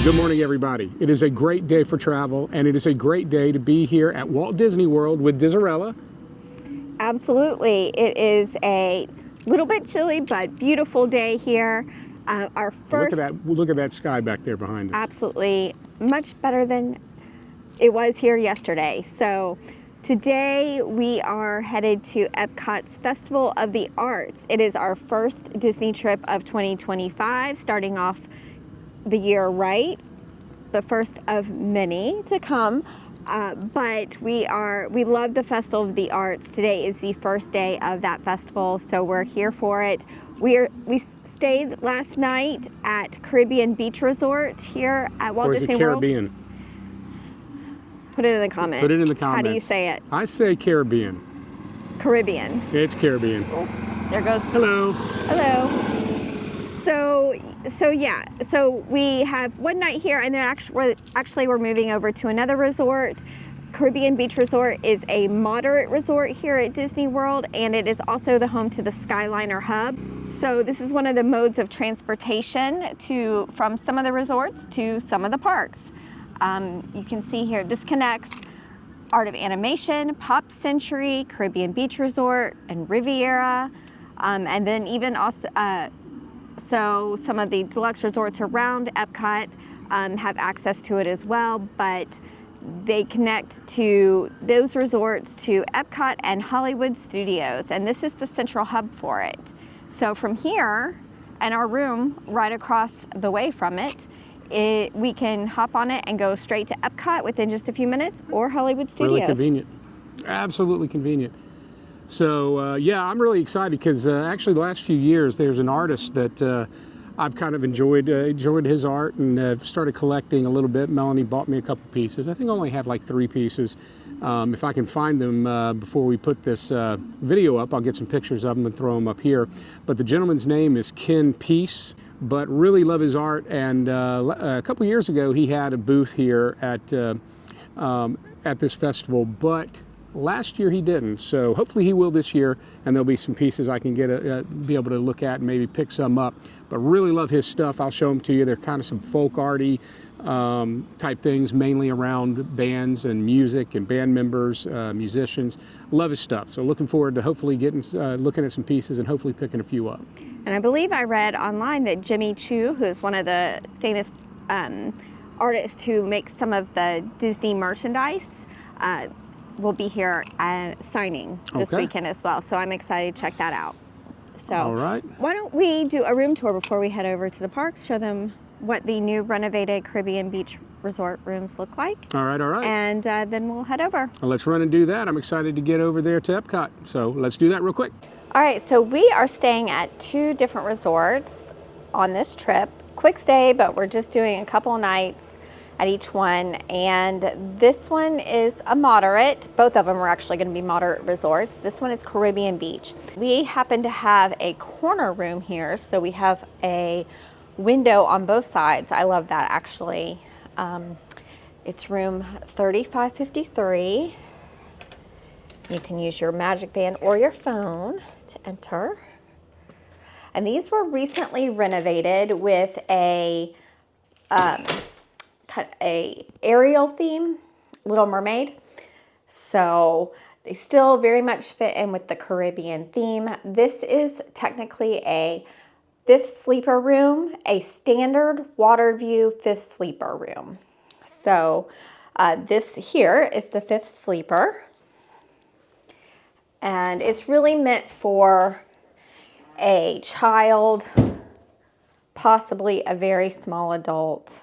Good morning, everybody. It is a great day for travel, and it is a great day to be here at Walt Disney World with Diserella. Absolutely. It is a little bit chilly, but beautiful day here. Our first... Look at that sky back there behind us. Absolutely. Much better than it was here yesterday. So today we are headed to Epcot's Festival of the Arts. It is our first Disney trip of 2025, starting off the year right, the first of many to come. But we love the Festival of the Arts. Today is the first day of that festival, so we're here for it. We stayed last night at Caribbean Beach Resort here at Walt Disney World. Caribbean? Put it in the comments. Put it in the comments. How do you say it? I say Caribbean. Caribbean. It's Caribbean. Oh, there goes. Hello. Hello. So we have one night here, and then actually we're moving over to another resort. Caribbean Beach Resort is a moderate resort here at Disney World, and it is also the home to the Skyliner Hub. So this is one of the modes of transportation from some of the resorts to some of the parks. You can see here, this connects Art of Animation, Pop Century, Caribbean Beach Resort, and Riviera, and then even also, so some of the deluxe resorts around Epcot have access to it as well, but they connect to those resorts to Epcot and Hollywood Studios, and this is the central hub for it. So from here, and our room right across the way from it, we can hop on it and go straight to Epcot within just a few minutes, or Hollywood Studios. Really convenient. Absolutely convenient. So yeah, I'm really excited because actually the last few years there's an artist that I've kind of enjoyed his art, and started collecting a little bit. Melanie bought me a couple pieces. I think I only have like 3 pieces. If I can find them before we put this video up, I'll get some pictures of them and throw them up here. But the gentleman's name is Ken Peace, but really love his art. And a couple years ago he had a booth here at this festival, but last year he didn't, so hopefully he will this year, and there'll be some pieces I can be able to look at and maybe pick some up. But really love his stuff. I'll show them to you. They're kind of some folk arty type things, mainly around bands and music and band members, musicians. Love his stuff. So looking forward to hopefully looking at some pieces and hopefully picking a few up. And I believe I read online that Jimmy Choo, who is one of the famous artists who makes some of the Disney merchandise, will be here signing this weekend as well. So I'm excited to check that out. So all right. Why don't we do a room tour before we head over to the parks, show them what the new renovated Caribbean Beach Resort rooms look like. All right, all right. And then we'll head over. Well, let's run and do that. I'm excited to get over there to Epcot. So let's do that real quick. All right, so we are staying at 2 different resorts on this trip. Quick stay, but we're just doing a couple nights at each one, and this one is a moderate. Both of them are actually going to be moderate resorts. This one is Caribbean Beach. We happen to have a corner room here, so we have a window on both sides. I love that, actually. It's room 3553. You can use your Magic Band or your phone to enter. And these were recently renovated with a Ariel theme, Little Mermaid. So they still very much fit in with the Caribbean theme. This is technically a 5th sleeper room, a standard water view 5th sleeper room. So this here is the 5th sleeper. And it's really meant for a child, possibly a very small adult.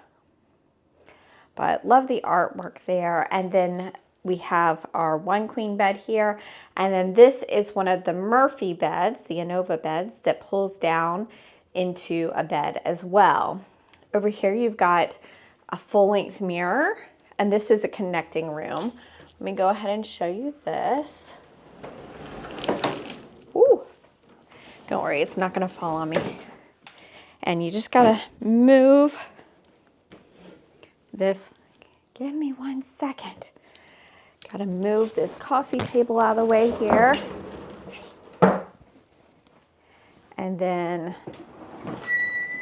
But love the artwork there. And then we have our 1 queen bed here. And then this is one of the Murphy beds, the Inova beds, that pulls down into a bed as well. Over here you've got a full-length mirror, and this is a connecting room. Let me go ahead and show you this. Ooh, don't worry, it's not gonna fall on me. And you just gotta move this. Give me 1 second. Gotta move this coffee table out of the way here. And then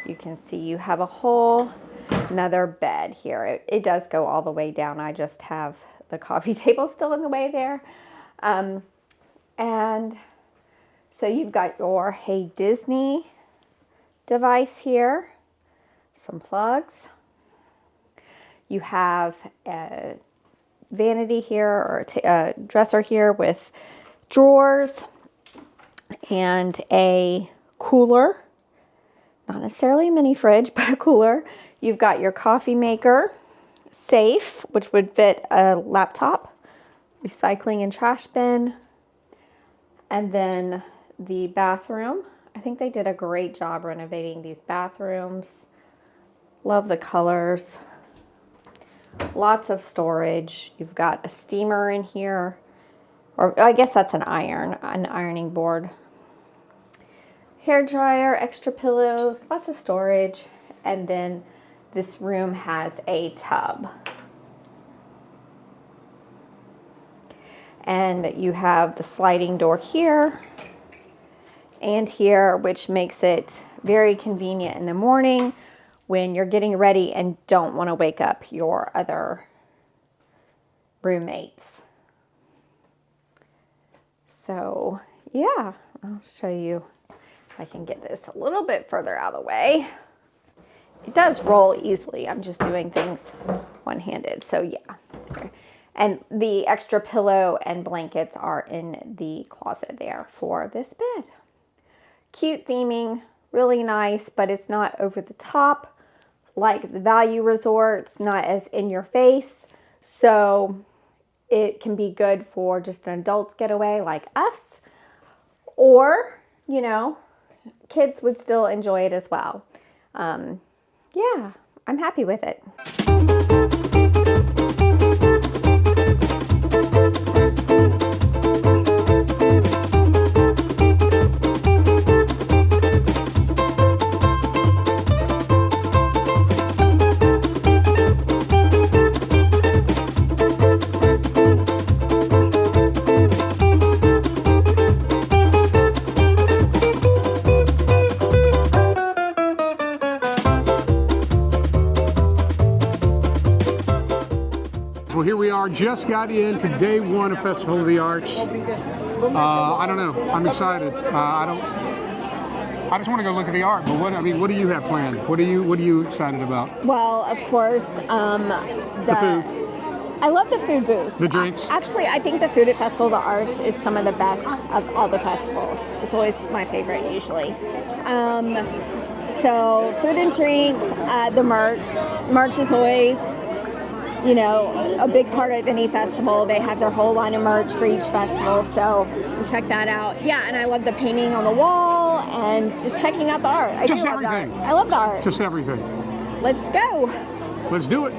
you can see you have a whole Another bed here. It does go all the way down. I just have the coffee table still in the way there. And so you've got your Hey Disney device here, some plugs. You have a vanity here, or a dresser here with drawers and a cooler. Not necessarily a mini fridge, but a cooler. You've got your coffee maker, safe, which would fit a laptop, recycling and trash bin, and then the bathroom. I think they did a great job renovating these bathrooms. Love the colors. Lots of storage. You've got a steamer in here, or I guess that's an ironing board. Hair dryer, extra pillows, lots of storage, and then this room has a tub. And you have the sliding door here and here, which makes it very convenient in the morning when you're getting ready and don't want to wake up your other roommates. So yeah, I'll show you if I can get this a little bit further out of the way. It does roll easily. I'm just doing things one-handed. So yeah. And the extra pillow and blankets are in the closet there for this bed. Cute theming, really nice, but it's not over the top like the value resorts, not as in your face. So it can be good for just an adult's getaway like us, or, you know, kids would still enjoy it as well. Yeah, I'm happy with it. Well, here we are, just got into day one of Festival of the Arts. I don't know, I'm excited. I just want to go look at the art, but what do you have planned? What are you excited about? Well, of course, The food. I love the food booths. The drinks. Actually, I think the food at Festival of the Arts is some of the best of all the festivals. It's always my favorite, usually. So food and drinks, the merch. Merch is always, you know, a big part of any festival. They have their whole line of merch for each festival, so check that out. Yeah, and I love the painting on the wall and just checking out the art. I Just do love the everything. art. I love the art. Just everything. Let's go. Let's do it.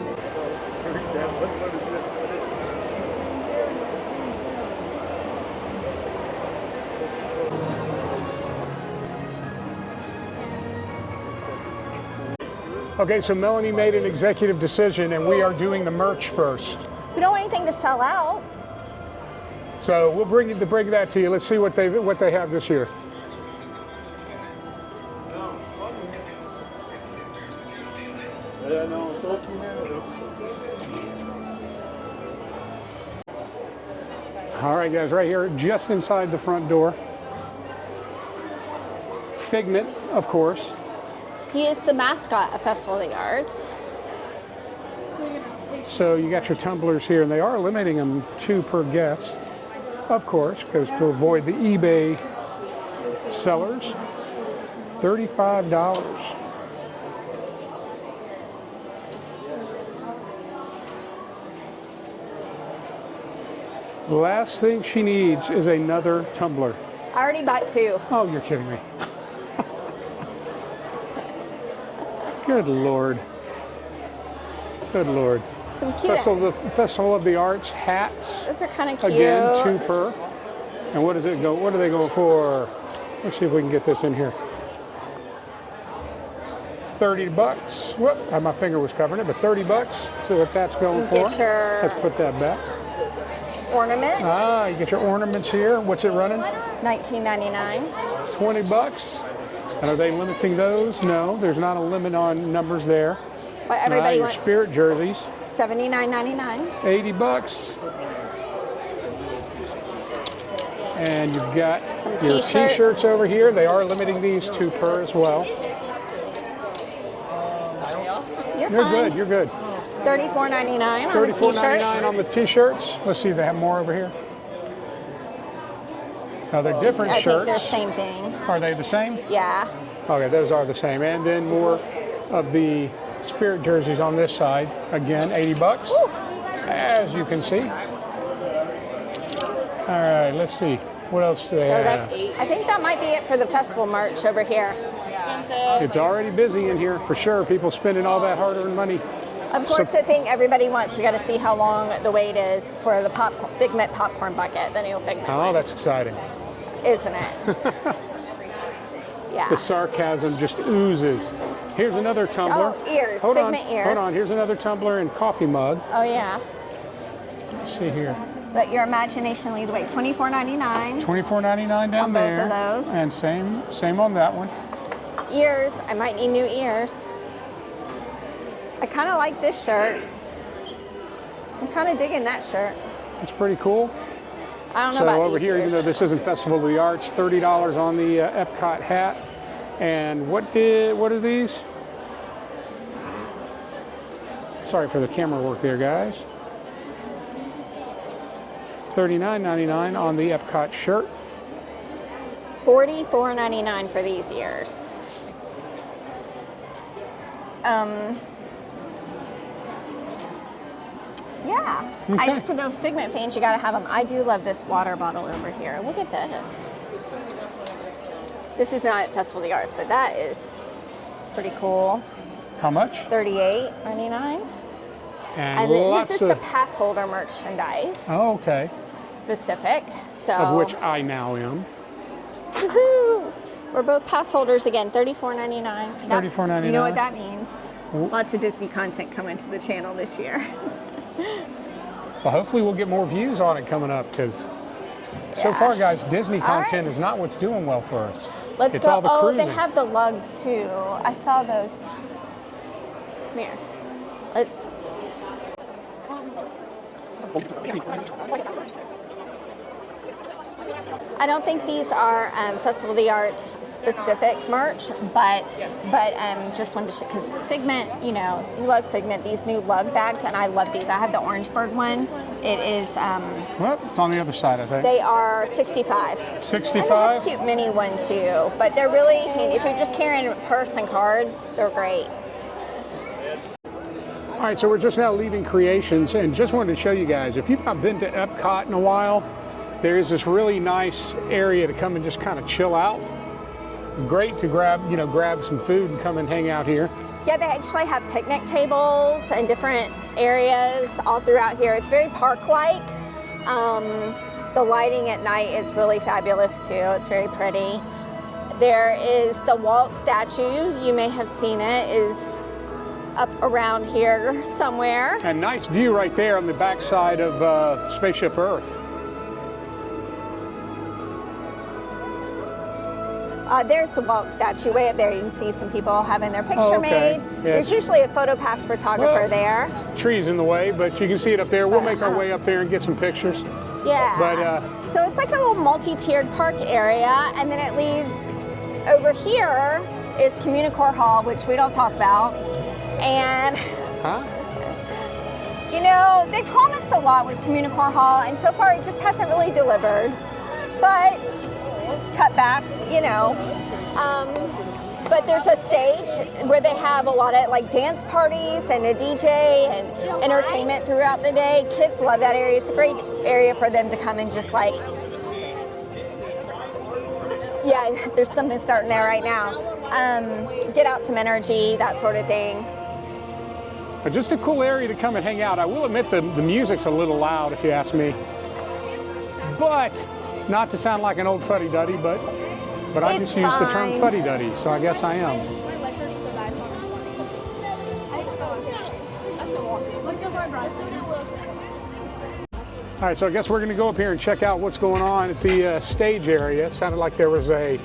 Okay, so Melanie made an executive decision, and we are doing the merch first. We don't want anything to sell out. So we'll bring that to you. Let's see what they have this year. All right, guys, right here, just inside the front door. Figment, of course. He is the mascot of Festival of the Arts. So you got your tumblers here, and they are limiting them 2 per guest, of course, because to avoid the eBay sellers. $35. The last thing she needs is another tumbler. I already bought 2. Oh, you're kidding me. Good Lord. Good Lord. Some cute. Festival of the Arts hats. Those are kind of cute. Again, 2 per. And what are they going for? Let's see if we can get this in here. $30. Whoop, my finger was covering it, but $30. So what that's going for. Get your Let's put that back. ornaments. Ah, you get your ornaments here. What's it running? $19.99. $20. And are they limiting those? No, there's not a limit on numbers there. What everybody your wants. Spirit jerseys, $79.99. 80 bucks. And you've got Some your t-shirts. t-shirts over here. They are limiting these to per as well. You're You're fine. good, you're good. $34.99 on the $34.99 t-shirts. on the t-shirts. Let's see if they have more over here. Now they're different I shirts. think they're the same thing. Are they the same? Yeah. Okay, those are the same. And then more of the Spirit jerseys on this side. Again, 80 bucks, Ooh. as you can see. All right, let's see. What else do they have? I think that might be it for the festival merch over here. It's already busy in here for sure. People spending all that hard-earned money. Of course, the thing everybody wants, we got to see how long the wait is for the Figment popcorn bucket, the new Figment. Oh, one. that's exciting. Isn't it? Yeah. The sarcasm just oozes. Here's another tumbler. Oh, ears, Hold on, Figment ears. hold on. Here's another tumbler and coffee mug. Oh, yeah. Let's see here. Let your imagination lead the way. $24.99. $24.99 down On both there. of those. And same on that one. Ears. I might need new ears. I kind of like this shirt. I'm kind of digging that shirt. It's pretty cool. I don't know So about over these here, ears. even though this isn't Festival of the Arts, $30 on the Epcot hat. And what are these? Sorry for the camera work there, guys. $39.99 on the Epcot shirt. $44.99 for these ears. Yeah, Okay. for those Figment fans, you gotta have them. I do love this water bottle over here. Look at this. This is not Festival of the Arts, but that is pretty cool. How much? $38.99. And And lots this is the pass holder merchandise Oh, okay. specific. So Of which I now am. woohoo! We're both pass holders again. $34.99. $34.99. You know what that means? Ooh. Lots of Disney content coming to the channel this year. Well, hopefully we'll get more views on it coming up because so Yeah. far, guys, Disney All content right. is not what's doing well for us. Let's It's go. all the Oh, they cruising. have the lugs too. I saw those. Come here. Let's. I don't think these are Festival of the Arts specific merch, but just wanted to show because Figment, you know, you love Figment. These new lug bags, and I love these. I have the Orange Bird one. It is. Well, it's on the other side, I think. They are 65. And they have 65? a cute mini one too, but they're really, if you're just carrying a purse and cards, they're great. All right, so we're just now leaving Creations and just wanted to show you guys, if you've not been to Epcot in a while, there is this really nice area to come and just kind of chill out. Great to grab some food and come and hang out here. Yeah, they actually have picnic tables and different areas all throughout here. It's very park-like. The lighting at night is really fabulous too. It's very pretty. There is the Walt statue. You may have seen it. Is up around here somewhere. And nice view right there on the backside of Spaceship Earth. There's the Walt statue way up there. You can see some people having their picture Oh, okay. made. Yeah. There's usually a PhotoPass photographer Well, there. Trees in the way, but you can see it up there. We'll make our way up there and get some pictures. Yeah. But so it's like a little multi-tiered park area, and then it leads over here is Communicore Hall, which we don't talk about. And huh? you know, they promised a lot with Communicore Hall, and so far it just hasn't really delivered. But cutbacks, you know. But there's a stage where they have a lot of like dance parties and a DJ and entertainment throughout the day. Kids love that area. It's a great area for them to come and just like, yeah, there's something starting there right now. Get out some energy, that sort of thing. But just a cool area to come and hang out. I will admit the music's a little loud if you ask me. But not to sound like an old fuddy-duddy, but I It's just use the term fine. fuddy-duddy, so I guess I am. All right, so I guess we're going to go up here and check out what's going on at the stage area. It sounded like there was a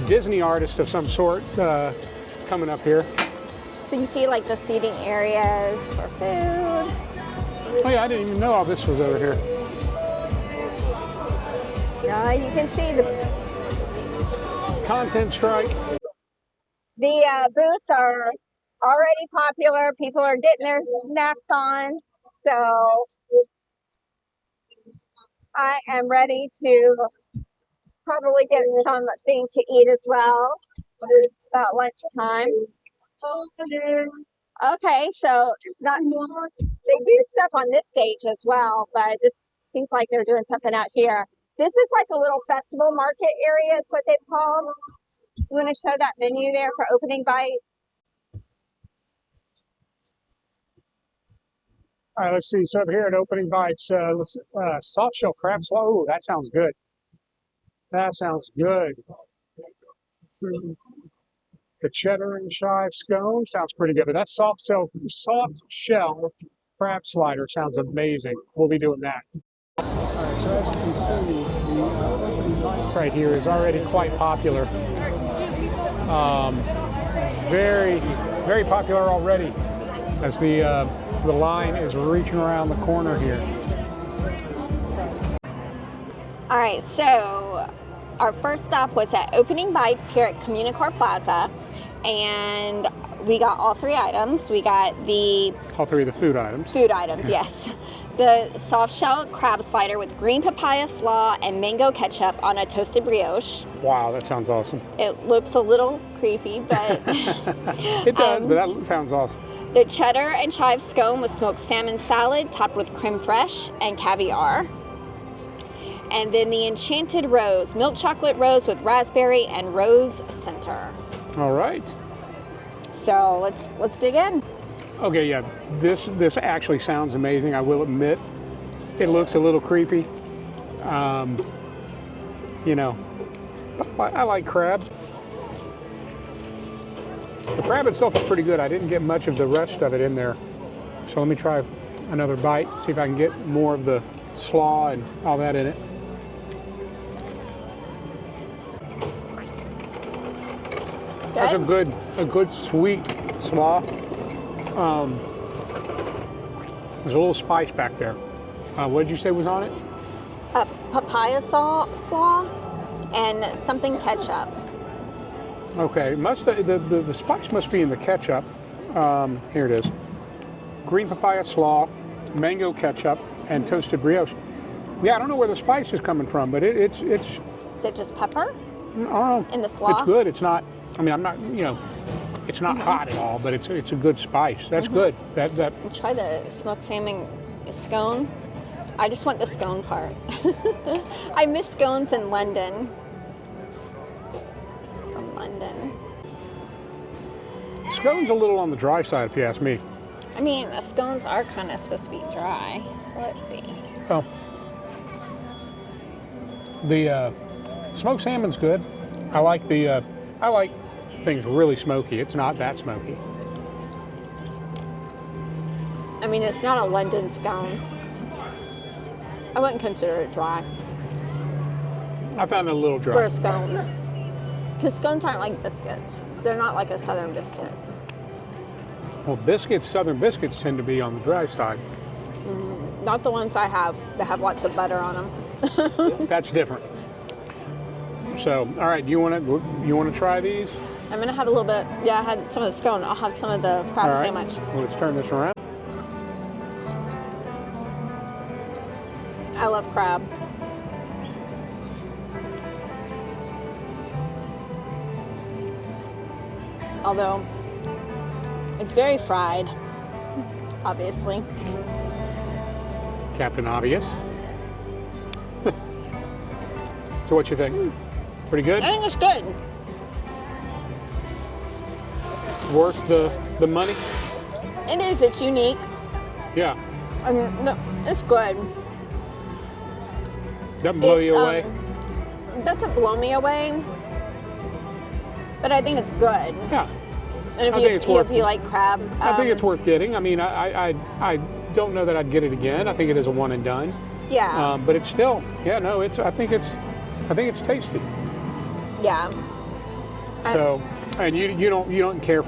Disney artist of some sort coming up here. So you see like the seating areas for food. Oh yeah, I didn't even know all this was over here. You can see the Content strike. booths are already popular. People are getting their snacks on. So I am ready to probably get something to eat as well. It's about lunchtime. Okay, so it's not, they do stuff on this stage as well, but this seems like they're doing something out here. This is like a little festival market area is what they've called. You want to show that menu there for opening bite? All right, let's see. So over here at Opening Bites, soft shell crab slaw. Oh, that sounds good. That sounds good. The cheddar and chive scone sounds pretty good, but that soft shell crab slider sounds amazing. We'll be doing that. All right, so as you can see, the Opening Bites right here is already quite popular. Very, very popular already, as the line is reaching around the corner here. All right, so our first stop was at Opening Bites here at Communicore Plaza, and we got all three items. We got All three of the food items. Food items, yes. The soft shell crab slider with green papaya slaw and mango ketchup on a toasted brioche. Wow, that sounds awesome. It looks a little creepy, but it does, but that sounds awesome. The cheddar and chive scone with smoked salmon salad topped with creme fraiche and caviar. And then the enchanted rose, milk chocolate rose with raspberry and rose center. All right. So let's dig in. Okay, yeah, this actually sounds amazing. I will admit, it looks a little creepy. You know, but I like crab. The crab itself is pretty good. I didn't get much of the rest of it in there. So let me try another bite, see if I can get more of the slaw and all that in it. That's a good sweet slaw. There's a little spice back there. What did you say was on it? Papaya slaw and something ketchup. Okay, the spice must be in the ketchup. Here it is. Green papaya slaw, mango ketchup, and toasted brioche. Yeah, I don't know where the spice is coming from, but it's. Is it just pepper? I don't know. In the slaw? It's good. It's not. I mean, I'm not. You know, it's not hot at all, but it's a good spice. That's good. That. Try the smoked salmon scone. I just want the scone part. I miss scones in London. From London. Scone's a little on the dry side, if you ask me. I mean, the scones are kind of supposed to be dry. So let's see. Oh. The smoked salmon's good. I like things really smoky. It's not that smoky. I mean, it's not a London scone. I wouldn't consider it dry. I found it a little dry. For a scone. Because scones aren't like biscuits. They're not like a southern biscuit. Well, southern biscuits tend to be on the dry side. Not the ones I have that have lots of butter on them. That's different. So, all right, you want to try these? I'm gonna have a little bit. Yeah, I had some of the scone. I'll have some of the crab sandwich. Well, let's turn this around. I love crab. Although it's very fried, obviously. Captain Obvious. So what you think? Pretty good? I think it's good. Worth the money? It is. It's unique. Yeah. No, it's good. Doesn't blow you away? Doesn't blow me away, but I think it's good. Yeah. And if you like crab, I think it's worth getting. I mean, I don't know that I'd get it again. I think it is a one and done. Yeah. But it's still, yeah, no, I think it's tasty. Yeah. So, And you don't care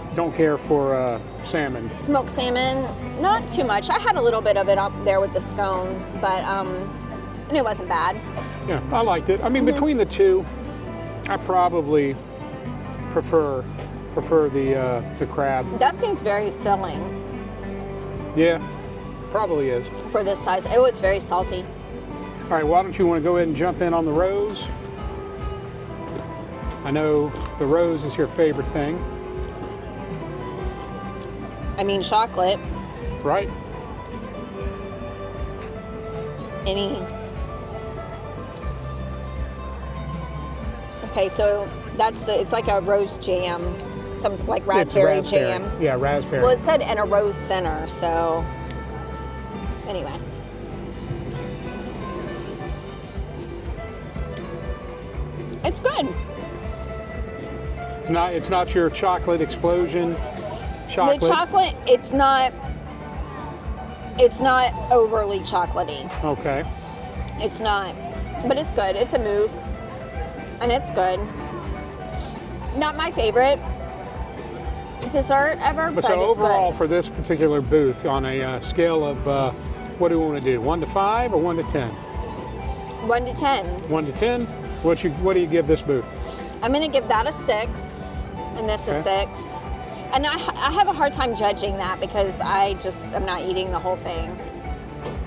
for salmon. Smoked salmon, not too much. I had a little bit of it up there with the scone, but and it wasn't bad. Yeah, I liked it. I mean, between the two, I probably prefer the crab. That seems very filling Yeah, probably is. for this size. Oh, it's very salty. All right, why don't you want to go ahead and jump in on the rose? I know the rose is your favorite thing, I mean, chocolate. right? Okay, so it's like a rose jam, some like raspberry It's jam. Yeah, raspberry. Well, it said and a rose center, so anyway. It's good. It's not your chocolate explosion chocolate. The chocolate, it's not overly chocolatey. Okay. It's not, but it's good. It's a mousse, and it's good. Not my favorite dessert ever, But but so it's overall, good. for this particular booth, on a scale of what do we want to do? 1 to 5 or 1 to 10? 1 to 10. 1 to 10. What do you give this booth? I'm gonna give that a 6, and this a 6. And I have a hard time judging that because I'm not eating the whole thing.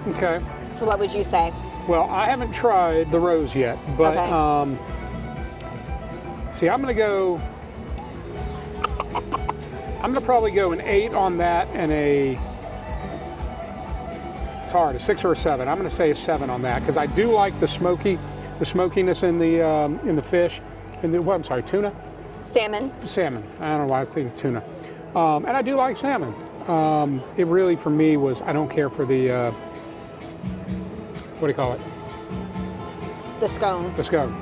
Okay. So what would you say? Well, I haven't tried the rose yet, but Okay. see, I'm gonna probably go an 8 on that and it's hard, a 6 or a 7. I'm gonna say a 7 on that because I do like the smokiness in the fish, tuna? Salmon. Salmon. I don't know why I was thinking tuna. And I do like salmon. It really, for me, was I don't care for the, what do you call it? The scone. The scone.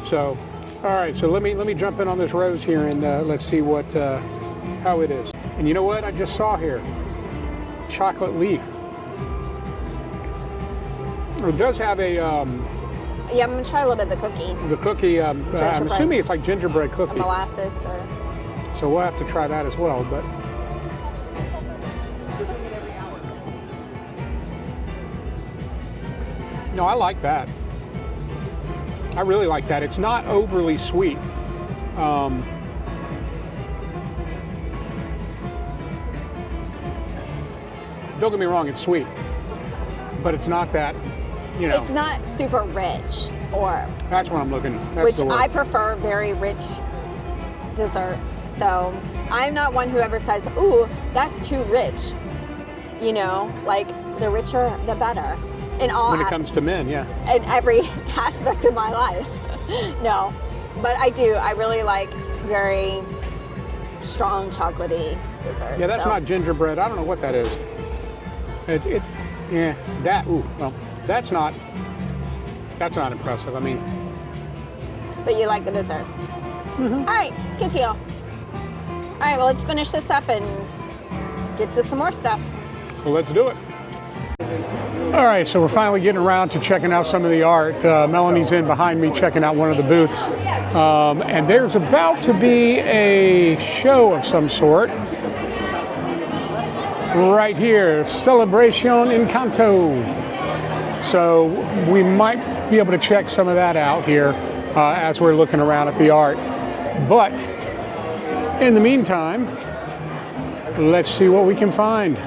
So, all right, so let me jump in on this rose here and let's see how it is. And you know what I just saw here? Chocolate leaf. It does have a, Yeah, I'm gonna try a little bit of the cookie. the cookie, I'm Gingerbread. assuming it's like gingerbread A cookie. molasses or So we'll have to try that as well, but. No, I like that. I really like that. It's not overly sweet. Don't get me wrong, it's sweet, but it's not that, it's not super rich or that's what I'm looking. That's which the word. I prefer very rich desserts. So I'm not one who ever says, ooh, that's too rich. Like the richer, the better. In all when it comes to men, yeah. in every aspect of my life. No, but I do. I really like very strong chocolatey desserts. Yeah, that's so. not gingerbread. I don't know what that is. It's that. Ooh, well, that's not impressive. I mean, But you like the dessert. Mm-hmm. All right, good deal. All right, well, let's finish this up and get to some more stuff. well, let's do it. All right, so we're finally getting around to checking out some of the art. Melanie's in behind me checking out one of the booths. And there's about to be a show of some sort. Right here, Celebration Encanto. So we might be able to check some of that out here as we're looking around at the art. But in the meantime, let's see what we can find.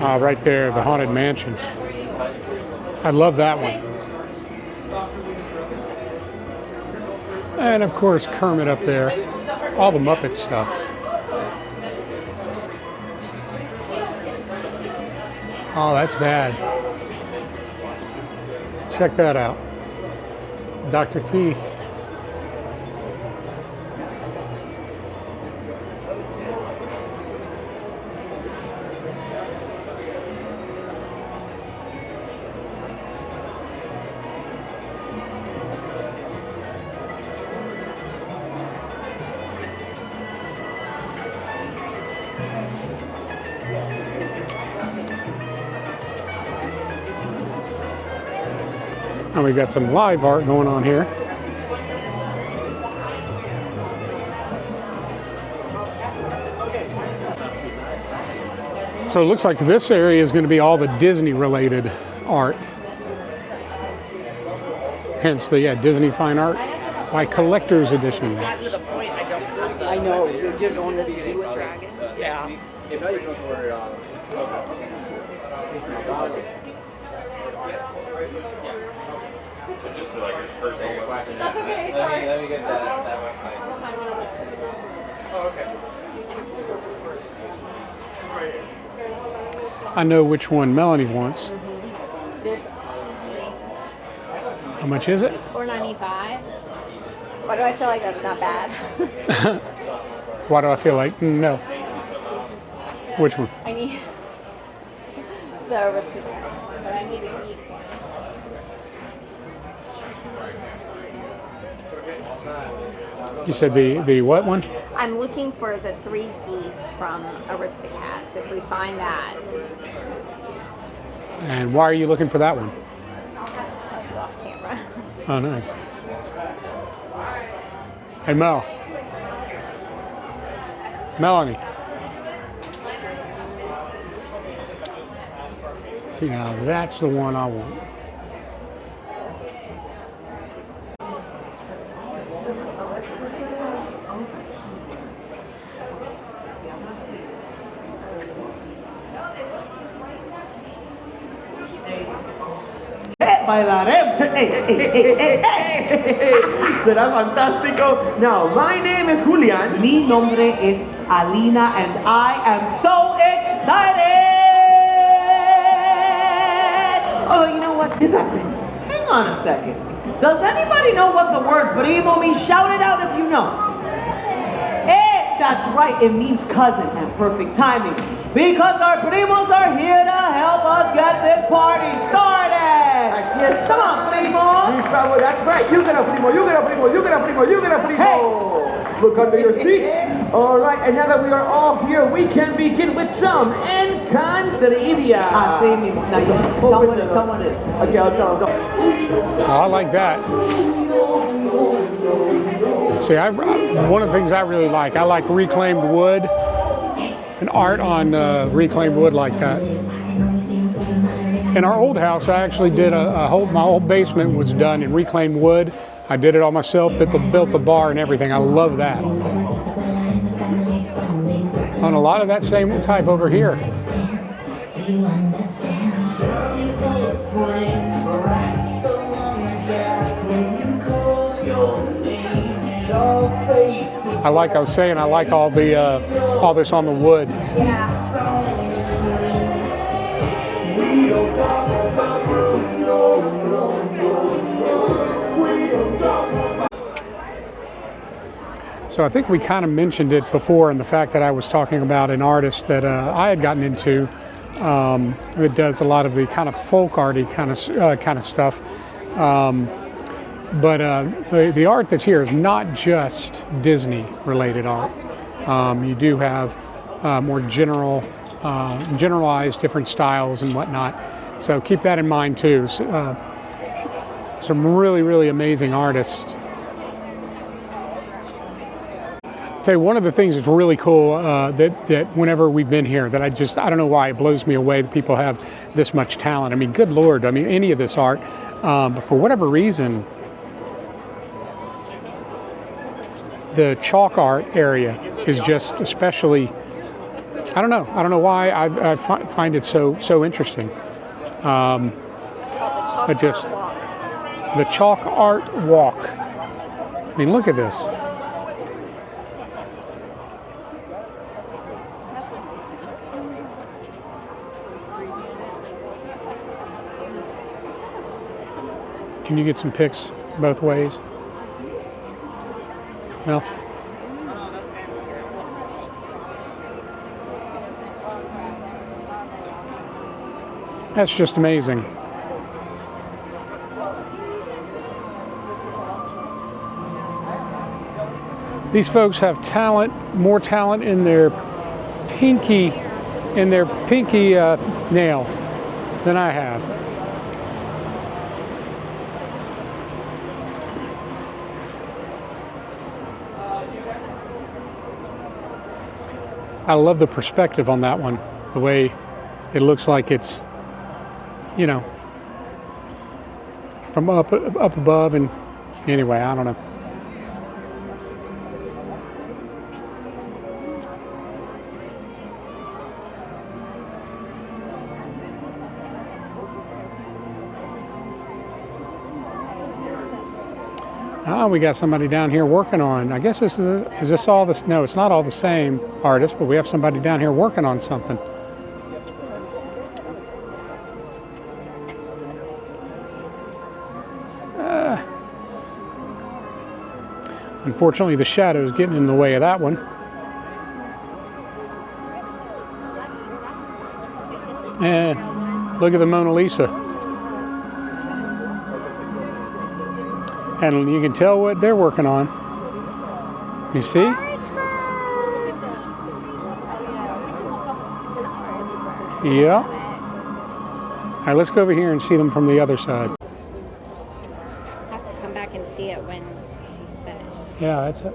Right there, the Haunted Mansion. I love that one. And of course, Kermit up there. All the Muppet stuff. Oh, that's bad. Check that out. Dr. T. And we've got some live art going on here. So it looks like this area is going to be all the Disney related art. Hence the Disney Fine Art by Collector's Edition. To the point, I know, you did one of these dragon. Yeah. That's okay, sorry. Let me get that website. Oh, okay. I know which one Melanie wants. How much is it? $4.95. Why do I feel like that's not bad? Why do I feel like no? Which one? I need the aristocrat, but I need a geese one. You said the what one? I'm looking for the 3 geese from Aristocats. If we find that, And why are you looking for that one? I'll have to tell you off camera. Oh, nice. Hey, Mel. Melanie. See, now that's the one I want. Bailaré. Será fantástico. Now, my name is Julian. Mi nombre es Alina, and I am so excited. Oh, you know what is happening? Hang on a second. Does anybody know what the word primo means? Shout it out if you know. That's right, it means cousin, and perfect timing. Because our primos are here to help us get this party started. Aquí están, primos. That's right. You get a primo. You get a primo. You get a primo. You get a primo. Hey. Look under your seats. All right. And now that we are all here, we can begin with some encantrivia. Así mismo. Now, someone is. Okay, I'll tell. Oh, I like that. See, one of the things I really like, I like reclaimed wood and art on reclaimed wood like that. In our old house, I actually did my whole basement was done in reclaimed wood. I did it all myself, built the bar and everything. I love that. On a lot of that same type over here. I like all this on the wood. So I think we kind of mentioned it before in the fact that I was talking about an artist that I had gotten into that does a lot of the kind of folk arty kind of stuff. But the art that's here is not just Disney related art. You do have more generalized different styles and whatnot. So keep that in mind too. Some really, really amazing artists. Tell you, one of the things that's really cool that whenever we've been here, that I don't know why it blows me away that people have this much talent. I mean, good Lord, I mean, any of this art, but for whatever reason, the chalk art area is just especially, I don't know why I find it so interesting. But just the chalk art walk. I mean, look at this. Can you get some pics both ways? Well, that's just amazing. These folks have talent, more talent in their pinky nail than I have. I love the perspective on that one. The way it looks like it's, you know, from up above, and anyway, I don't know. Oh, we got somebody down here working on, I guess this is this all this? No, it's not all the same artist, but we have somebody down here working on something. Unfortunately, the shadow is getting in the way of that one. And look at the Mona Lisa. And you can tell what they're working on. You see? Yeah. All right, let's go over here and see them from the other side. Have to come back and see it when she's finished. Yeah, that's it.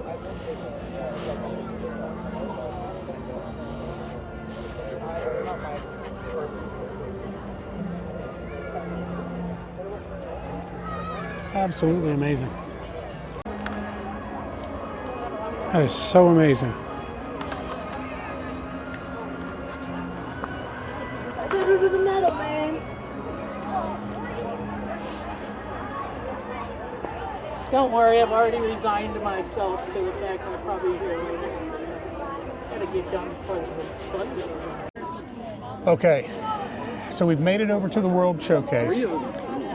Absolutely amazing. That is so amazing. I did it to the metal, man. Don't worry, I've already resigned myself to the fact that I'll probably be here later. Gotta get done before the sun goes down. Okay, so we've made it over to the World Showcase.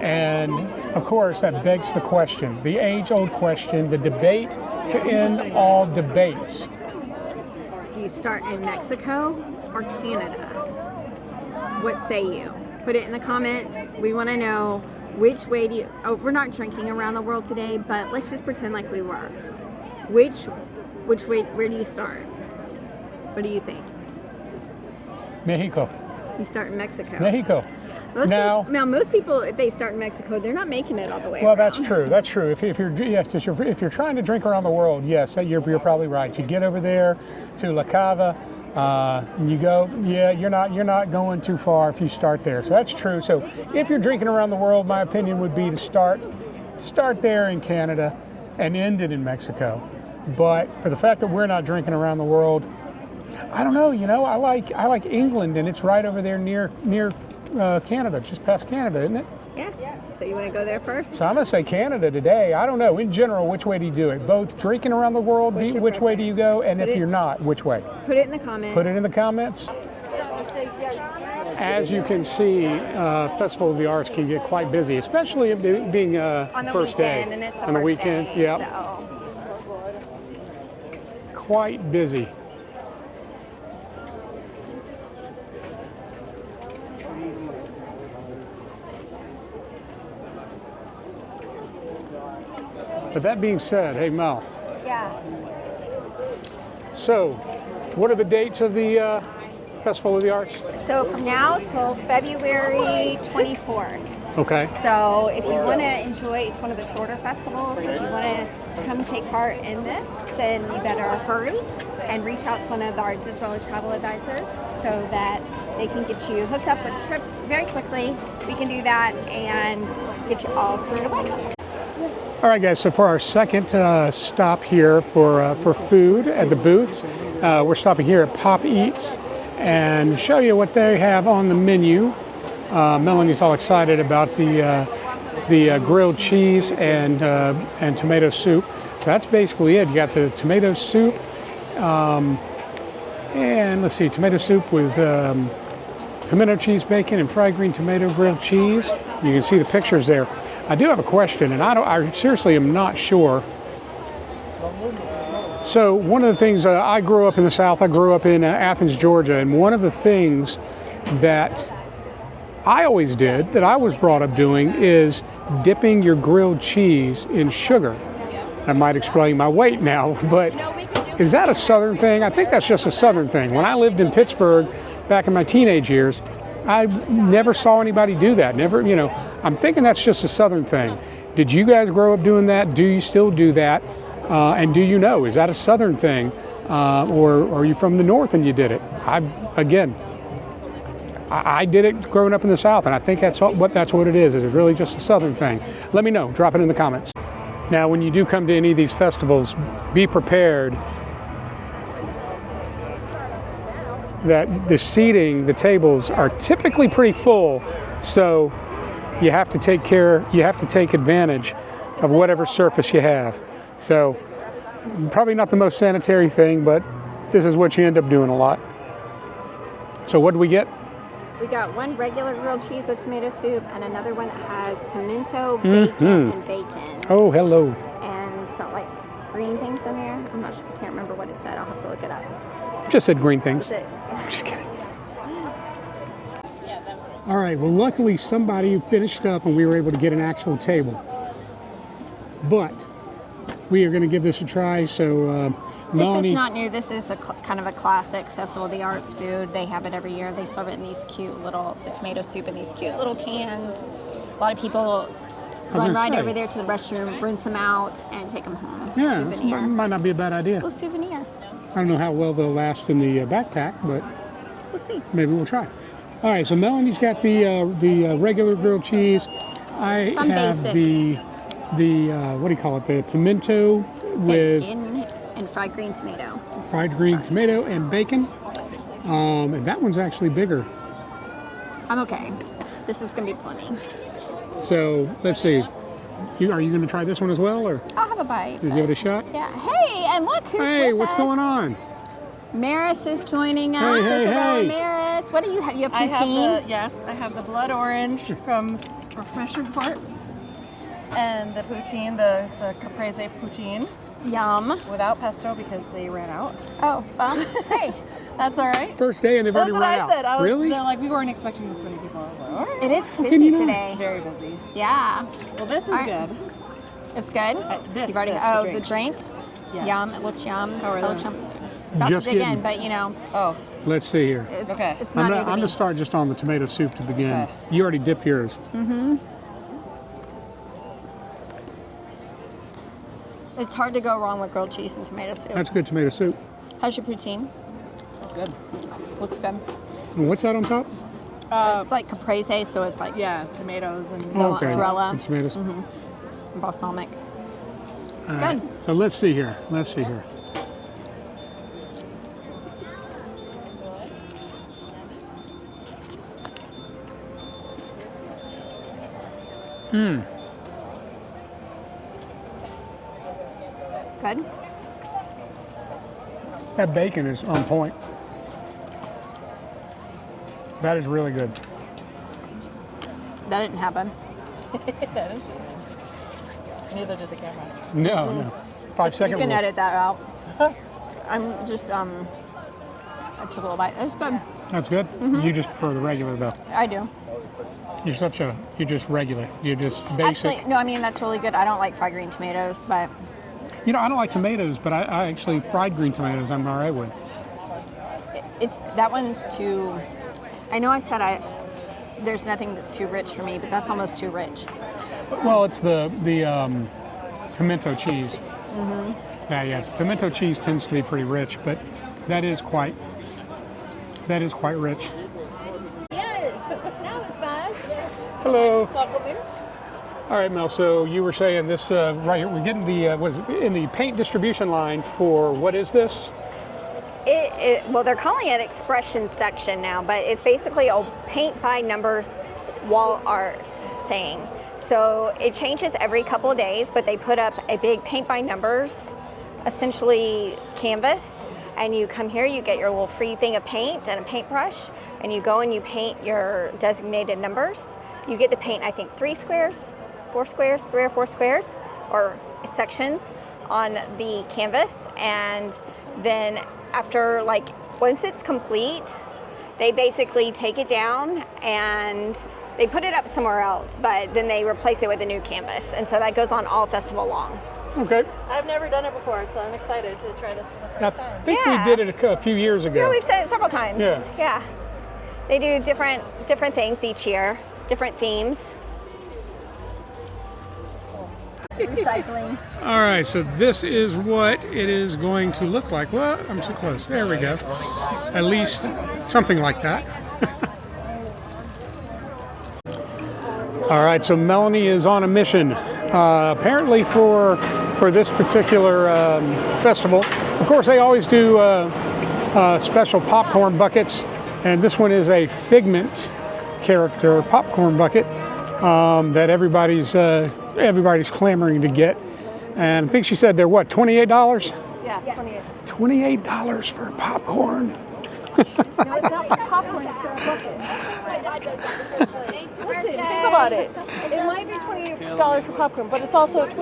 And of course, that begs the question, the age-old question, the debate to end all debates. Do you start in Mexico or Canada? What say you? Put it in the comments. We want to know which way do you... Oh, we're not drinking around the world today, but let's just pretend like we were. Which way, where do you start? What do you think? Mexico. You start in Mexico. Mexico. Most people, if they start in Mexico, they're not making it all the way Well, around. that's true. That's true. If you're trying to drink around the world, yes, you're probably right. You get over there to La Cava, and you go. Yeah, you're not going too far if you start there. So that's true. So if you're drinking around the world, my opinion would be to start there in Canada and end it in Mexico. But for the fact that we're not drinking around the world, I don't know. You know, I like England, and it's right over there near Canada, just past Canada, isn't it? Yes. So you want to go there first? So I'm going to say Canada today. I don't know. In general, which way do you do it? Both drinking around the world, which way do you go? And if you're not, which way? Put it in the comments. Put it in the comments. As you can see, Festival of the Arts can get quite busy, especially being on the first weekend, day. and it's the on the first weekends, day, yeah. So. Quite busy. But that being said, hey Mel. Yeah. So, what are the dates of the Festival of the Arts? So from now till February 24th. Okay. So if you want to enjoy, it's one of the shorter festivals. If you want to come take part in this, then you better hurry and reach out to one of our Diserella travel advisors so that they can get you hooked up with a trip very quickly. We can do that and get you all squared away. All right, guys. So for our second stop here for food at the booths, we're stopping here at Pop Eats and show you what they have on the menu. Melanie's all excited about the grilled cheese and tomato soup. So that's basically it. You got the tomato soup, and let's see, tomato soup with pimento cheese bacon and fried green tomato grilled cheese. You can see the pictures there. I do have a question, and I seriously am not sure. So one of the things, I grew up in the South. I grew up in Athens, Georgia, and one of the things that I always did, that I was brought up doing, is dipping your grilled cheese in sugar. That might explain my weight now, but is that a Southern thing? I think that's just a Southern thing. When I lived in Pittsburgh back in my teenage years, I never saw anybody do that. Never, you know, I'm thinking that's just a Southern thing. Did you guys grow up doing that? Do you still do that? And do you know, is that a Southern thing? Or are you from the North and you did it? I did it growing up in the South, and I think that's what it is. Is it really just a Southern thing? Let me know. Drop it in the comments. Now, when you do come to any of these festivals, be prepared that the seating, the tables are typically pretty full, so you have to take advantage of whatever surface you have. So, probably not the most sanitary thing, but this is what you end up doing a lot. So what do we get? We got one regular grilled cheese with tomato soup and another one that has pimento, bacon, and bacon. Oh, hello. And some like green things in there. I'm not sure, I can't remember what it said. I'll have to look it up. Just said green things. That's it. Just kidding. All right, well, luckily somebody finished up and we were able to get an actual table. But we are going to give this a try, so Melanie... This is not new. This is kind of a classic Festival of the Arts food. They have it every year. They serve it in these cute little, the tomato soup in these cute little cans. A lot of people run right over there to the restroom, rinse them out, and take them home. Yeah, souvenir. this might not be a bad idea. Little souvenir. I don't know how well they'll last in the backpack, but We'll see. maybe we'll try. All right, so Melanie's got the regular grilled cheese. I Some have basic. the what do you call it? The pimento with Bacon and fried green tomato. fried green tomato and bacon. And that one's actually bigger. I'm okay. This is going to be plenty. So let's see. Are you going to try this one as well, or I'll have a bite. you give it a shot? Yeah. Hey, and look who's Hey, with what's us. going on? Maris is joining us. Hey, Diserella hey. Maris. What do you have? You have I poutine? I have the blood orange from Refresher Report, and the poutine, the caprese poutine, Yum. without pesto because they ran out. Oh, well, hey. That's all right. First day and they've That's already what run I out. said. Really? They're like, we weren't expecting this many people. I was like, all right. It is can busy you not? today. Very busy. Yeah. Well, this is All right. good. It's good? You've already, the the drink? Yes. Yum. It looks yum. How are It looks those? yum. It's about Just to dig getting- in, but you know, Oh, Let's see here. it's, Okay. it's I'm not new going to me. to start just on the tomato soup to begin. Okay. You already dipped yours. It's hard to go wrong with grilled cheese and tomato soup. That's good tomato soup. How's your poutine? that's good. Looks good. And what's that on top? It's like caprese, so it's like Yeah, tomatoes and mozzarella. Good tomatoes. balsamic. It's All good. right. So let's see here. Let's see here. Good. That bacon is on point. That is really good. That didn't happen. that is. Neither did the camera. No, no. 5 You second can rule. edit that out. I'm just I took a little bite. It's good. That's good. You just prefer the regular though. I do. You're just regular. You're just basic. Actually, no, I mean that's really good. I don't like fried green tomatoes, but You know, I don't like tomatoes, but I actually fried green tomatoes I'm all right with. it's that one's too. I know I said there's nothing that's too rich for me, but that's almost too rich. Well, it's the pimento cheese. Yeah. Pimento cheese tends to be pretty rich, but that is quite rich. Yes, that was fast. Hello. All right, Mel. So you were saying this right here. We're getting the what is it, in the paint distribution line for what is this? Well, they're calling it expression section now, but it's basically a paint by numbers wall art thing. So it changes every couple of days, but they put up a big paint by numbers, essentially canvas, and you come here, you get your little free thing of paint and a paintbrush, and you go and you paint your designated numbers. You get to paint, I think, 3 or 4 squares, or sections on the canvas, and then after, once it's complete, they basically take it down and they put it up somewhere else, but then they replace it with a new canvas, and so that goes on all festival long. Okay. I've never done it before, so I'm excited to try this for the first I time. think Yeah. we did it a few years ago. Yeah, we've done it several times. Yeah. They do different things each year, different themes. recycling. All right, so this is what it is going to look like. Well, I'm too close. There we go. At least something like that. All right, so Melanie is on a mission. Apparently for this particular festival. Of course, they always do special popcorn buckets, and this one is a Figment character popcorn bucket that everybody's clamoring to get. And I think she said they're what, $28? Yeah, 28. $28 for popcorn. No, it's not for popcorn, it's for a bucket. Listen, think about it. It might be $28 for popcorn, but it's also it's a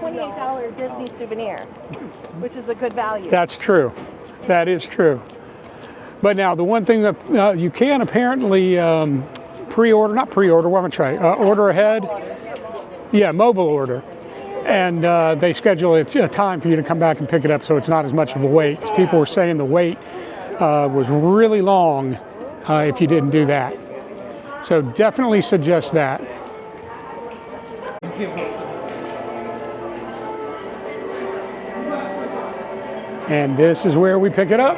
$28 Disney souvenir, which is a good value. That's true. That is true. But now the one thing that you can apparently order ahead. Yeah, mobile order. And they schedule a time for you to come back and pick it up, so it's not as much of a wait. 'Cause people were saying the wait was really long if you didn't do that. So definitely suggest that. And this is where we pick it up.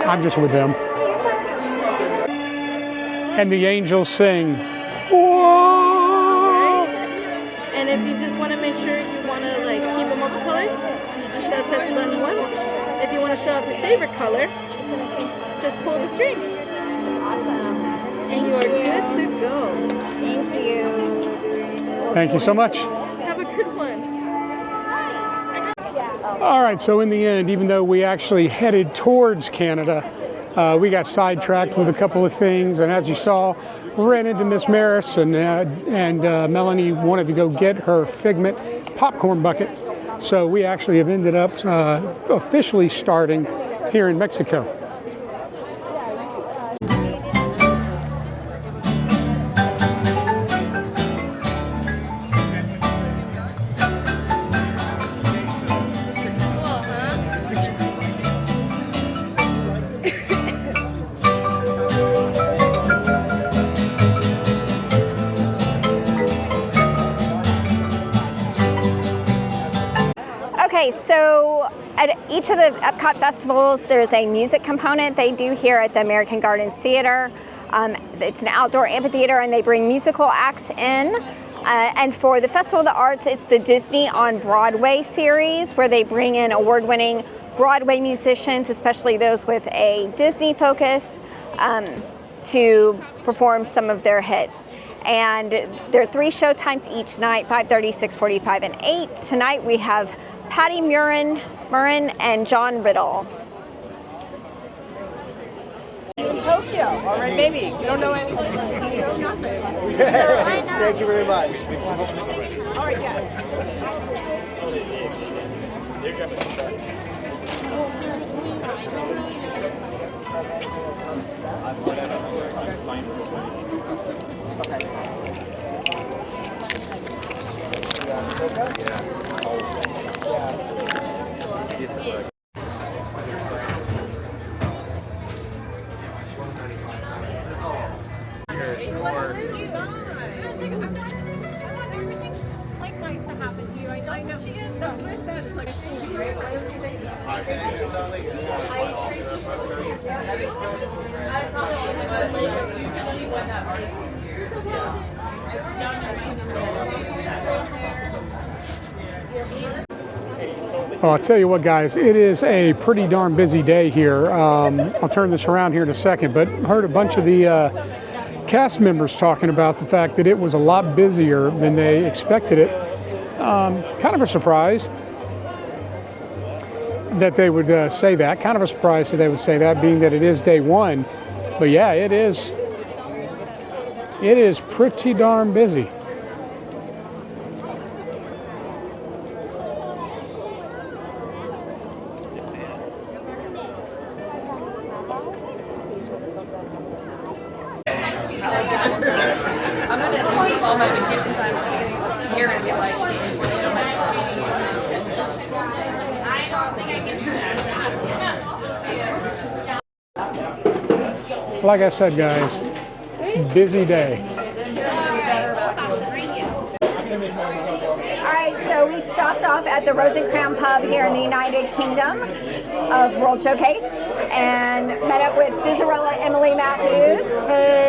I'm just with them. And the angels sing. Whoa! And if you just want to make sure you want to like keep it multicolored, you just gotta press the button once. If you want to show off your favorite color, just pull the string. Awesome. And you are good to go. Thank you. Thank you so much. Have a good one. All right, so in the end, even though we actually headed towards Canada, we got sidetracked with a couple of things, and as you saw, we ran into Miss Maris, and Melanie wanted to go get her Figment popcorn bucket. So we actually have ended up officially starting here in Mexico. Okay, so at each of the Epcot festivals, there's a music component they do here at the American Gardens Theater. It's an outdoor amphitheater, and they bring musical acts in. And for the Festival of the Arts, it's the Disney on Broadway series, where they bring in award-winning Broadway musicians, especially those with a Disney focus, to perform some of their hits. And there are 3 show times each night, 5:30, 6:45, and 8. Tonight we have Patty Murin and John Riddle. In Tokyo, all right, maybe. You don't know anything. You know nothing. Thank you very much. All right, yes. Well, I'll tell you what, guys, it is a pretty darn busy day here. I'll turn this around here in a second, but heard a bunch of the cast members talking about the fact that it was a lot busier than they expected it. Kind of a surprise that they would say that. Kind of a surprise that they would say that, being that it is day one. But yeah, it is. It is pretty darn busy. Like I said, guys, busy day. we stopped off at the Rose and Crown Pub here in the United Kingdom of World Showcase and met up with Diserella Emily Matthews.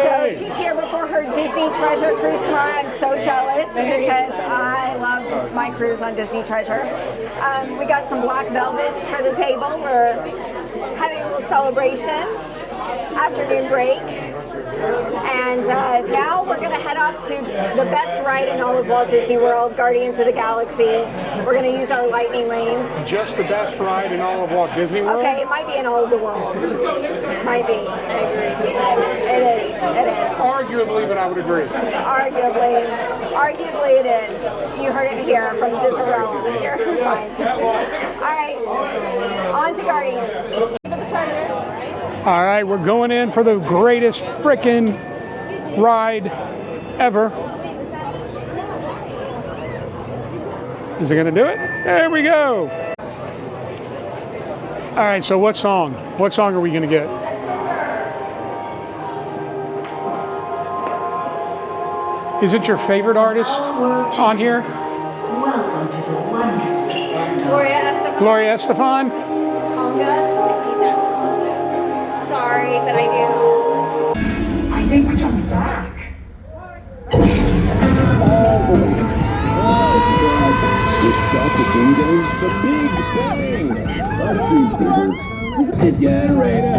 So she's here before her Disney Treasure cruise tomorrow. I'm so jealous because I love my cruise on Disney Treasure. We got some black velvets for the table. We're having a little celebration, afternoon break. And now we're going to head off to the best ride in all of Walt Disney World, Guardians of the Galaxy. We're going to use our lightning lanes. Just the best ride in all of Walt Disney World? Okay, it might be in all of the world. Might be. It is. It is. Arguably, but I would agree. Arguably it is. You heard it here from Diserella here. Fine. All right, on to Guardians. All right, we're going in for the greatest frickin' ride ever. Is it gonna do it? There we go. All right, so what song? What song are we gonna get? Is it your favorite artist on here? Welcome to the wonders of Sandor. Gloria Estefan? Conga. Sorry, but I do. I think we're jumping back. This saxophone goes the big bang. Let's see, the generator.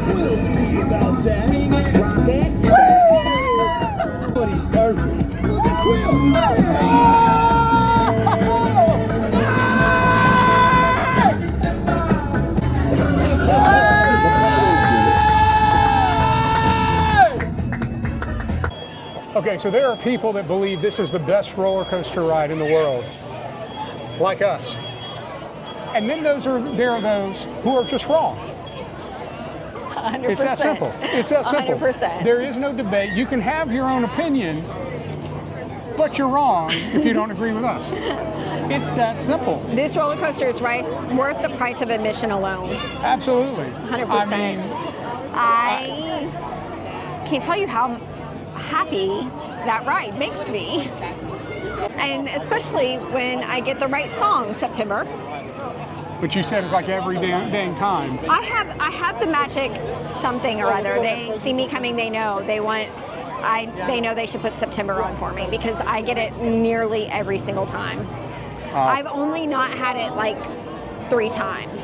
We'll see about that. But he's perfect. Okay, so there are people that believe this is the best roller coaster ride in the world, like us. And then there are those who are just wrong. 100%. It's that simple. It's that simple. 100%. There is no debate. You can have your own opinion, but you're wrong if you don't agree with us. It's that simple. This roller coaster is worth the price of admission alone. Absolutely. 100%. I mean, I can't tell you how happy that ride makes me. And especially when I get the right song, September. Which you said is like every dang time. I have the magic something or other. They see me coming, they know they know they should put September on for me because I get it nearly every single time. I've only not had it like 3 times,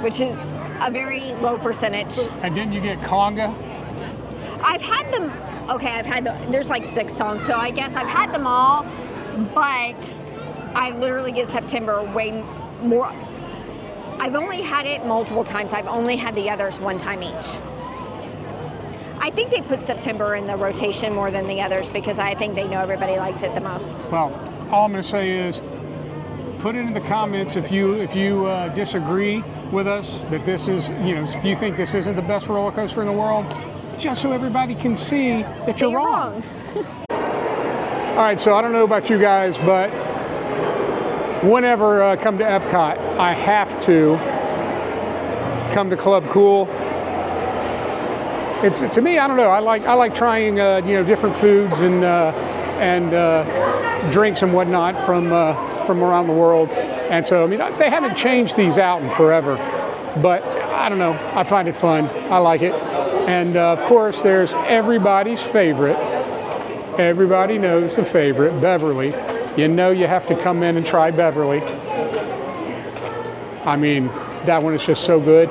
which is a very low percentage. And didn't you get Conga? I've had them, there's like 6 songs, so I guess I've had them all, but I literally get September way more. I've only had it multiple times. I've only had the others 1 time each. I think they put September in the rotation more than the others because I think they know everybody likes it the most. Well, all I'm going to say is put it in the comments if you disagree with us that this is, if you think this isn't the best roller coaster in the world, just so everybody can see that you're wrong. All right, so I don't know about you guys, but whenever I come to Epcot, I have to come to Club Cool. It's, to me, I don't know. I like trying different foods and drinks and whatnot from around the world. And so they haven't changed these out in forever, but I don't know. I find it fun. I like it. And of course, there's everybody's favorite. Everybody knows the favorite, Beverly. You know you have to come in and try Beverly. I mean, that one is just so good.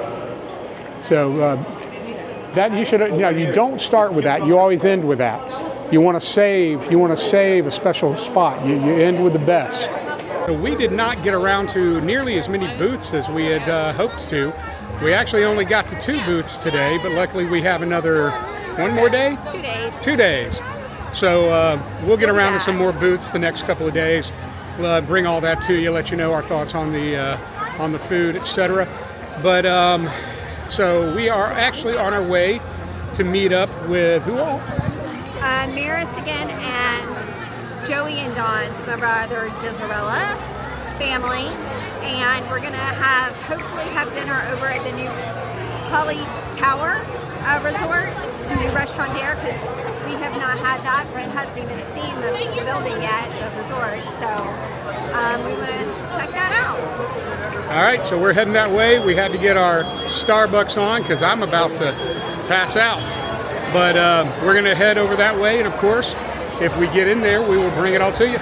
So that you should, you don't start with that. You always end with that. You want to save a special spot. You end with the best. So we did not get around to nearly as many booths as we had hoped to. We actually only got to 2 booths today, but luckily we have another 1 more day? 2 days. 2 days. So we'll get around to some more booths the next couple of days. We'll bring all that to you, let you know our thoughts on the food, etc. But so we are actually on our way to meet up with who all? Maris again and Joey and Dawn's my brother Diserella family, and we're gonna hopefully have dinner over at the new Holly Tower resort, a new restaurant here, because we have not had that. Brent hasn't even seen the building yet, the resort, so we want to check that out. All right, so we're heading that way. We had to get our Starbucks on because I'm about to pass out. But we're going to head over that way, and of course, if we get in there, we will bring it all to you.